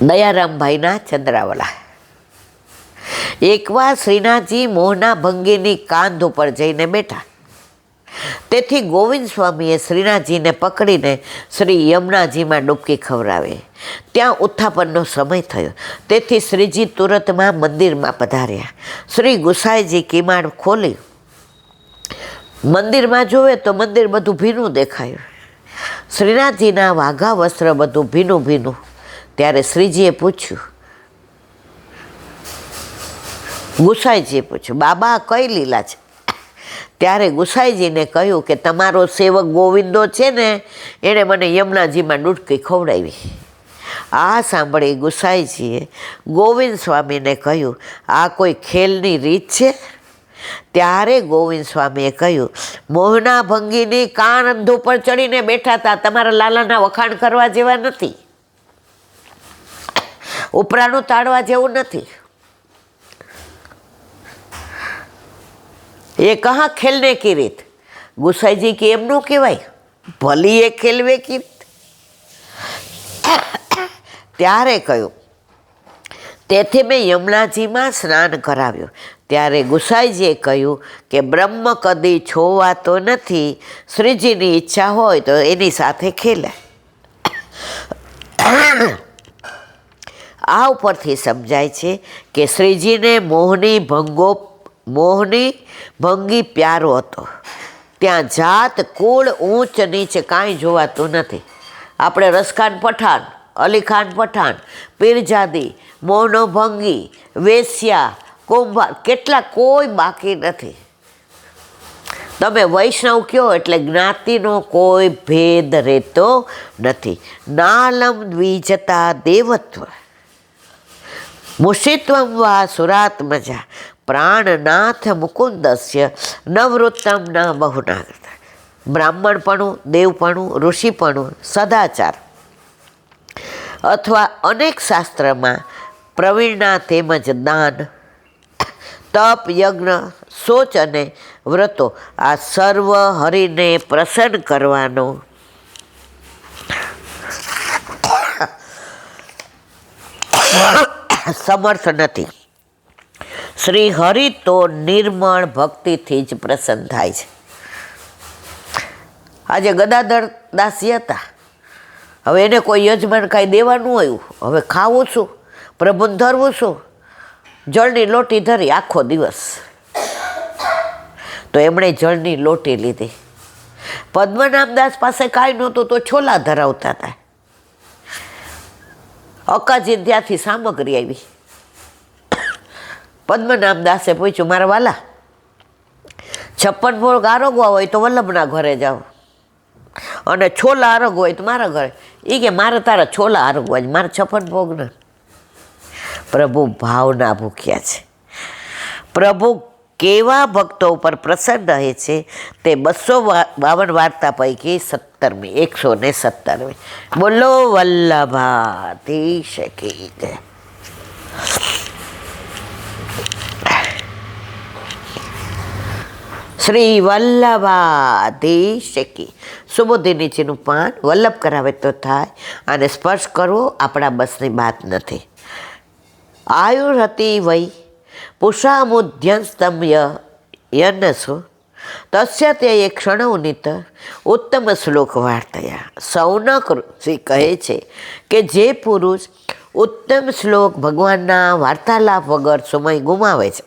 દયારામભાઈના ચંદ્રાવલા. એકવાર શ્રીનાથજી મોહના ભંગીની કાંધ ઉપર જઈને બેઠા. તેથી ગોવિંદ સ્વામીએ શ્રીનાથજીને પકડીને શ્રી યમુનાજીમાં ડૂબકી ખવડાવે. ત્યાં ઉત્થાપનનો સમય થયો. તેથી શ્રીજી તુરતમાં મંદિરમાં પધાર્યા. શ્રી ગુસાઈજી કિમાડ ખોલી મંદિરમાં જોવે તો મંદિર બધું ભીનું દેખાયું. શ્રીનાથજીના વાઘા વસ્ત્ર બધું ભીનું ભીનું. ત્યારે શ્રીજીએ પૂછ્યું, ગુસાઈજીએ પૂછ્યું, બાબા કઈ લીલા છે? ત્યારે ગુસાઈજીને કહ્યું કે તમારો સેવક ગોવિંદો છે ને, એણે મને યમુનાજીમાં ડૂબકી ખવડાવી. આ સાંભળી ગુસાઈજીએ ગોવિંદ સ્વામીને કહ્યું, આ કોઈ ખેલની રીત છે? ત્યારે ગોવિંદ સ્વામીએ કહ્યું, મોહના ભંગીની કાંધ ઉપર ચડીને બેઠા હતા, તમારા લાલાના વખાણ કરવા જેવા નથી, ઉપરાનું તાળવા જેવું નથી. એ કહા ખેલને કી રીત? ગુસાઈજી કે એમ નો કહેવાય, ભલી એ ખેલવે કી રીત. ત્યારે કહ્યું, તેથી મેં યમુનાજીમાં સ્નાન કરાવ્યું. ત્યારે ગુસાઈજીએ કહ્યું કે બ્રહ્મ કદી છોવાતો નથી, શ્રીજીની ઈચ્છા હોય તો એની સાથે ખેલે. આ ઉપરથી સમજાય છે કે શ્રીજીને મોહની ભંગી પ્યારો હતો. ત્યાં જાત કુળ ઊંચ નીચ કાંઈ જોવાતું નથી. આપણે રસખાન પઠાણ, અલીખાન પઠાણ, પીરજાદી, મોહનો ભંગી, વેશ્યા, કુંભાર, કેટલા કોઈ બાકી નથી. તમે વૈષ્ણવ કહો એટલે જ્ઞાતિનો કોઈ ભેદ રહેતો નથી. નાલમ દ્વિજતા દેવત્વ મુષિત્વમ વા સુરાત્મજા પ્રાણનાથ મુકુંદસ્ય નવૃત્તમ ન બહુનાગત. બ્રાહ્મણપણું, દેવપણું, ઋષિપણું, સદાચાર અથવા અનેક શાસ્ત્રમાં પ્રવીણના તેમજ દાન, તપ, યજ્ઞ, શૌચ અને વ્રતો આ સર્વ હરિને પ્રસન્ન કરવાનો સમર્થ નથી. શ્રી હરિ તો નિર્મળ ભક્તિથી જ પ્રસન્ન થાય છે. આજે ગદાધર દાસી હતા. હવે એને કોઈ યજમાન કાંઈ દેવાનું હોય, હવે ખાવું શું, પ્રભુને ધરવું શું, જળની લોટી ધરી આખો દિવસ. તો એમણે જળની લોટી લીધી. પદ્મનાભદાસ પાસે કાંઈ નહોતું તો છોલા ધરાવતા હતા. અકાજી ત્યાંથી સામગ્રી આવી. પદ્મનાભદાસે પૂછ્યું, મારા વાલા, 56 ભોગ આરોગવા હોય તો વલ્લભના ઘરે જાઓ, અને છોલા આરોગવા હોય તો મારા ઘરે. એ કે મારે તારા છોલા આરોગવા જ, મારે 56 ભોગ ના. પ્રભુ ભાવના ભૂખ્યા છે. પ્રભુ કેવા ભક્તો ઉપર પ્રસન્ન રહે છે તે 252 વાર્તા પૈકી 17મી, 117મી. બોલો વલ્લભાધીશ કી જય. શ્રી વલ્લભાધીશ કી. સુબોધી નીચેનું પાન વલ્લભ કરાવે તો થાય, અને સ્પર્શ કરવો આપણા બસની વાત નથી. આયુર્હતી વૈ પુષામુધ્યસ્તમ યનસો તસ્ય તે એક ક્ષણોનિત ઉત્તમ શ્લોક વાર્તયા. સૌનક ઋષિ કહે છે કે જે પુરુષ ઉત્તમ શ્લોક ભગવાનના વાર્તાલાપ વગર સમય ગુમાવે છે,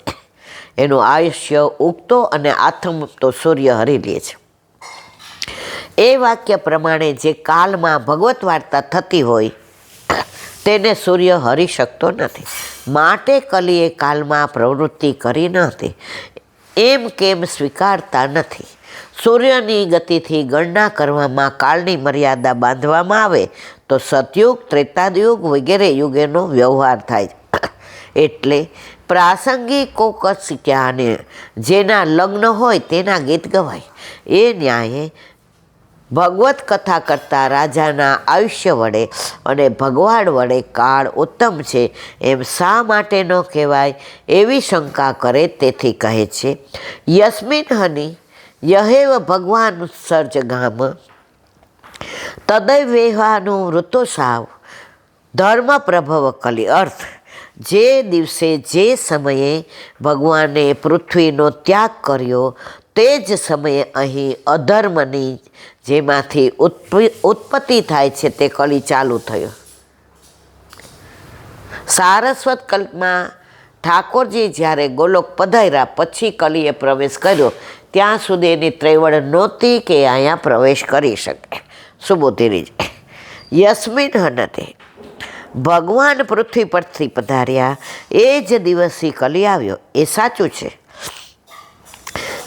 એનું આયુષ્ય ઉગતો અને આથમતો સૂર્ય હરી લે છે. એ વાક્ય પ્રમાણે જે કાલમાં ભગવત વાર્તા થતી હોય તેને સૂર્ય હરી શકતો નથી. માટે કલીએ કાલમાં પ્રવૃત્તિ કરી નથી એમ કેમ સ્વીકારતા નથી. સૂર્યની ગતિથી ગણના કરવામાં કાળની મર્યાદા બાંધવામાં આવે તો સતયુગ, ત્રેતાયુગ વગેરે યુગેનો વ્યવહાર થાય. એટલે પ્રાસંગિકોકસ્યાને જેના લગ્ન હોય તેના ગીત ગવાય. એ ન્યાયે ભગવત કથા કરતા રાજાના આયુષ્ય વડે અને ભગવાન વડે કાળ ઉત્તમ છે એમ શા માટે ન કહેવાય એવી શંકા કરે. તેથી કહે છે, યસ્મિન હનિ યહેવ ભગવાન સર્જગામ તદૈવેહાનું ઋતુસાવ ધર્મ પ્રભવ કલી. અર્થ, જે દિવસે જે સમયે ભગવાને પૃથ્વીનો ત્યાગ કર્યો તે જ સમયે અહીં અધર્મની જેમાંથી ઉત્પત્તિ થાય છે તે કલી ચાલુ થયો. સારસ્વત કલ્પમાં ઠાકોરજી જ્યારે ગોલોક પધાર્યા પછી કલીએ પ્રવેશ કર્યો, ત્યાં સુધી એની ત્રેવડ નહોતી કે અહીંયા પ્રવેશ કરી શકે. સુબોધિની યસ્મિન હનતે, ભગવાન પૃથ્વી પરથી પધાર્યા એ જ દિવસથી કલી આવ્યો. એ સાચું છે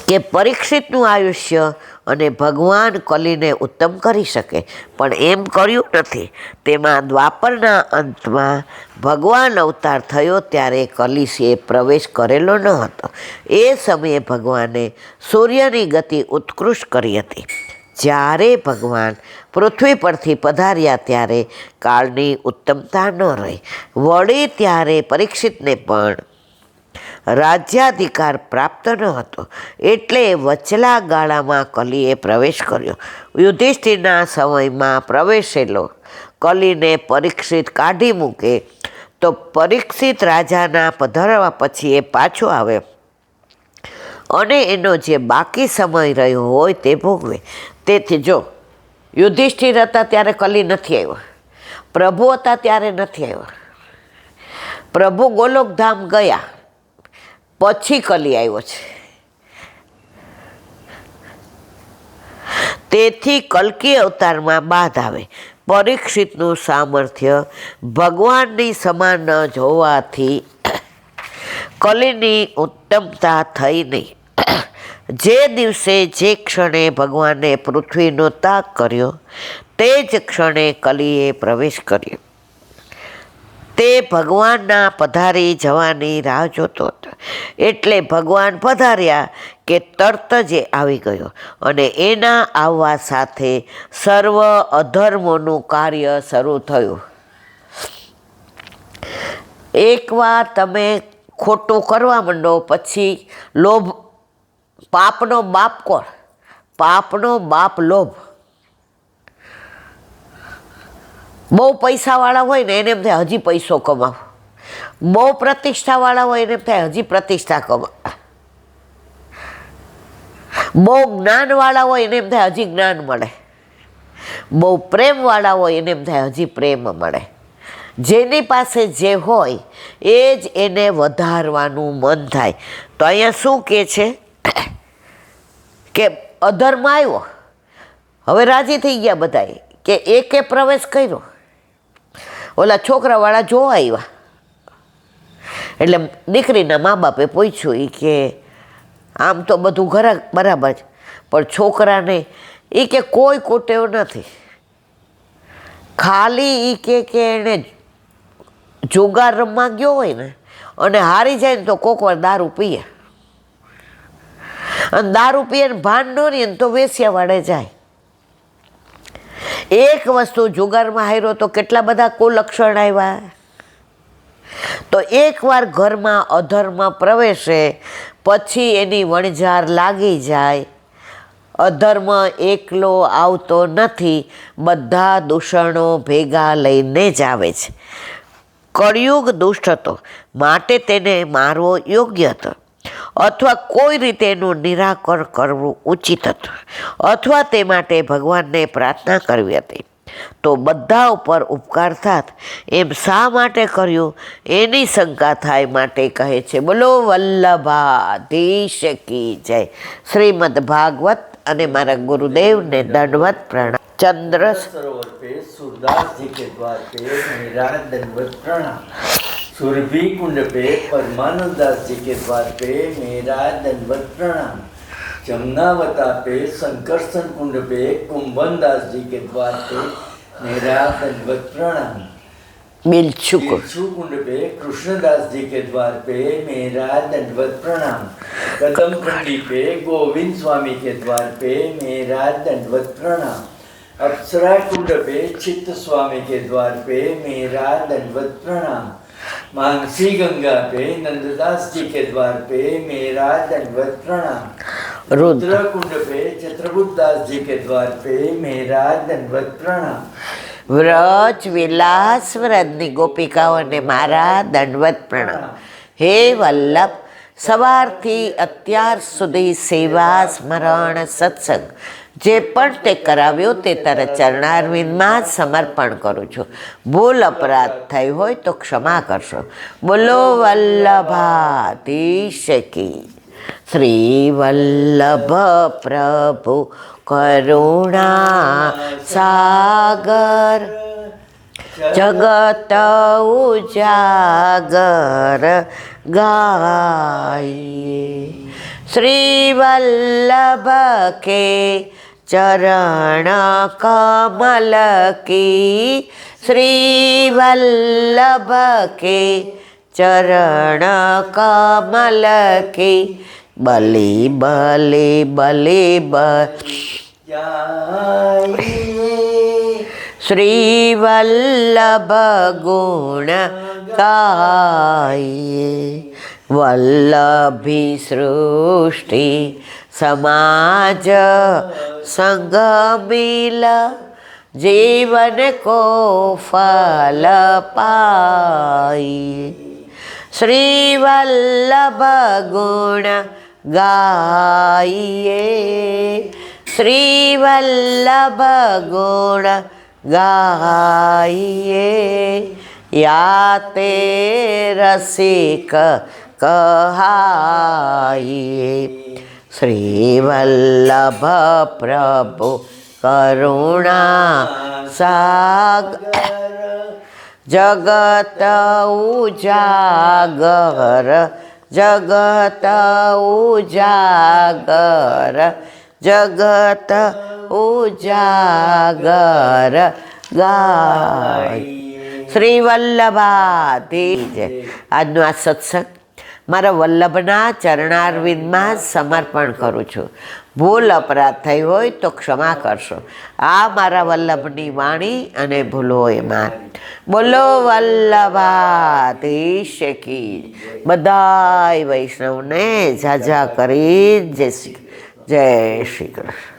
કે પરીક્ષિતનું આયુષ્ય અને ભગવાન કલીને ઉત્તમ કરી શકે, પણ એમ કર્યું નથી. તેમાં દ્વાપરના અંતમાં ભગવાન અવતાર થયો ત્યારે કલીએ પ્રવેશ કરેલો ન હતો. એ સમયે ભગવાને સૂર્યની ગતિ ઉત્કૃષ્ટ કરી હતી. જ્યારે ભગવાન પૃથ્વી પરથી પધાર્યા ત્યારે કાળની ઉત્તમતા ન રહી. વળી ત્યારે પરીક્ષિતને પણ રાજ્યાધિકાર પ્રાપ્ત ન હતો, એટલે વચલા ગાળામાં કલીએ પ્રવેશ કર્યો. યુધિષ્ઠિરના સમયમાં પ્રવેશેલો કલીને પરીક્ષિત કાઢી મૂકે તો પરીક્ષિત રાજાના પધારવા પછી એ પાછો આવે અને એનો જે બાકી સમય રહ્યો હોય તે ભોગવે. તેથી જો યુધિષ્ઠિર હતા ત્યારે કલી નથી આવ્યો, પ્રભુ હતા ત્યારે નથી આવ્યો. પ્રભુ ગોલોકધામ ગયા પછી કલી આવ્યો છે. તેથી કલ્કી અવતારમાં બાદ આવે. પરીક્ષિતનું સામર્થ્ય ભગવાનની સમાન ન હોવાથી કલીની ઉત્તમતા થઈ નહીં. જે દિવસે જે ક્ષણે ભગવાને પૃથ્વીનો ત્યાગ કર્યો તે જ ક્ષણે કલીએ પ્રવેશ કર્યો. તે ભગવાનના પધારી જવાની રાહ જોતો હતો. એટલે ભગવાન પધાર્યા કે તરત જ આવી ગયો અને એના આવવા સાથે સર્વ અધર્મોનું કાર્ય શરૂ થયું. એકવાર તમે ખોટું કરવા માંડો પછી લોભ, પાપનો બાપ કોણ? પાપનો બાપ લોભ. બહુ પૈસાવાળા હોય ને એને એમ થાય હજી પૈસો કમાવો, બહુ પ્રતિષ્ઠાવાળા હોય એને એમ થાય હજી પ્રતિષ્ઠા કમાવો, બહુ જ્ઞાનવાળા હોય એને એમ થાય હજી જ્ઞાન મળે, બહુ પ્રેમવાળા હોય એને એમ થાય હજી પ્રેમ મળે. જેની પાસે જે હોય એ જ એને વધારવાનું મન થાય. તો અહીંયા શું કહે છે કે અધર્મ આવ્યો, હવે રાજી થઈ ગયા બધાએ કે એકે પ્રવેશ કર્યો. ઓલા છોકરાવાળા જોવા આવ્યા એટલે દીકરીના મા બાપે પૂછ્યું એ કે આમ તો બધું ઘર બરાબર છે, પણ છોકરાને એ કે કોઈ કુટેવ નથી, ખાલી એ કે એણે જુગાર રમવા ગયો હોય ને અને હારી જાય ને તો કોક વાર દારૂ પીએ, અને દારૂ પીએ ને ભાન ન રહે ને તો વેસ્યા વાળે જાય. એક વસ્તુ જુગારમાં હાર્યો તો કેટલા બધા કુલક્ષણ આવ્યા. તો એકવાર ઘરમાં અધર્મ પ્રવેશે પછી એની વણઝાર લાગી જાય. અધર્મ એકલો આવતો નથી, બધા દૂષણો ભેગા લઈને જ આવે છે. કળિયુગ દુષ્ટ હતો માટે તેને મારવો યોગ્ય હતો, અથવા કોઈ રીતે એનું નિરાકરણ કરવું ઉચિત હતું, અથવા તે માટે ભગવાનને પ્રાર્થના કરવી હતી. તો બધા ઉપર ઉપકાર થાત એમ શા માટે કર્યું એની શંકા થાય માટે કહે છે. બોલો વલ્લભાધીશ કી જય. શ્રીમદ ભાગવત અને મારા ગુરુદેવને દંડવત પ્રણામ. चंद्र सरोवर पे सूरदास जी के द्वार पे मेरा दंडवत प्रणाम. सुरभि कुंड पे परमानंद दास जी के द्वार पे मेरा दंडवत प्रणाम. जमुनावता पे संकर्षण कुंड पे कुंभन दास जी के द्वार पे मेरा दंडवत प्रणाम. बिलछू कुंड पे कृष्णदास जी के द्वार पे मेरा दंडवत प्रणाम. कदम कुंडी पे गोविंद स्वामी के द्वार पे मेरा दंडवत प्रणाम. अप्सरा कुंड पे चित्त स्वामी के द्वार पे मेरा दंडवत प्रणाम. मानसी गंगा पे नंददास जी के द्वार पे मेरा दंडवत प्रणाम. रुद्र रुद्रकुंड पे चित्रगुप्त दास जी के द्वार पे मेरा दंडवत प्रणाम। વ્રજ વિલાસ વ્રજની ગોપિકાઓને મારા દંડવત પ્રણામ. હે વલ્લભ, સવારથી અત્યાર સુધી સેવા સ્મરણ સત્સંગ જે પણ તે કરાવ્યો તે તારા ચરણારવિંદમાં જ સમર્પણ કરું છું. ભૂલ અપરાધ થઈ હોય તો ક્ષમા કરશો. બોલો વલ્લભાધીશ કી. શ્રી વલ્લભ પ્રભુ કરુણા સાગર જગત ઉજાગર ગાઈએ. શ્રી વલ્લભ કે ચરણ કમલ કી. શ્રી વલ્લભ કે ચરણ કમલ કી. બલી બલી બલી શ્રી વલ્લભ ગુણ ગાઈએ. વલ્લભી સૃષ્ટિ સમાજ સંગ મિલ જીવન કો ફલ પાઈએ. શ્રી વલ્લભ ગુણ ગાઈએ. શ્રી વલ્લભ ગુણ ગાઈએ. યા તે રસિક કહાઈએ. શ્રી વલ્લભ પ્રભુ કરુણા સાગર જગત ઉજાગર જગત ઉજાગર જગત ઉજાગર ગાય. શ્રી વલ્લભાધીશ. આજનો આ સત્સંગ મારા વલ્લભના ચરણારવિંદમાં સમર્પણ કરું છું. ભૂલ અપરાધ થઈ હોય તો ક્ષમા કરશો. આ મારા વલ્લભની વાણી અને ભૂલો એમાં. બોલો વલ્લભાધીશ કી. બધાય વૈષ્ણવને ઝાઝા કરી જય શ્રી કૃષ્ણ.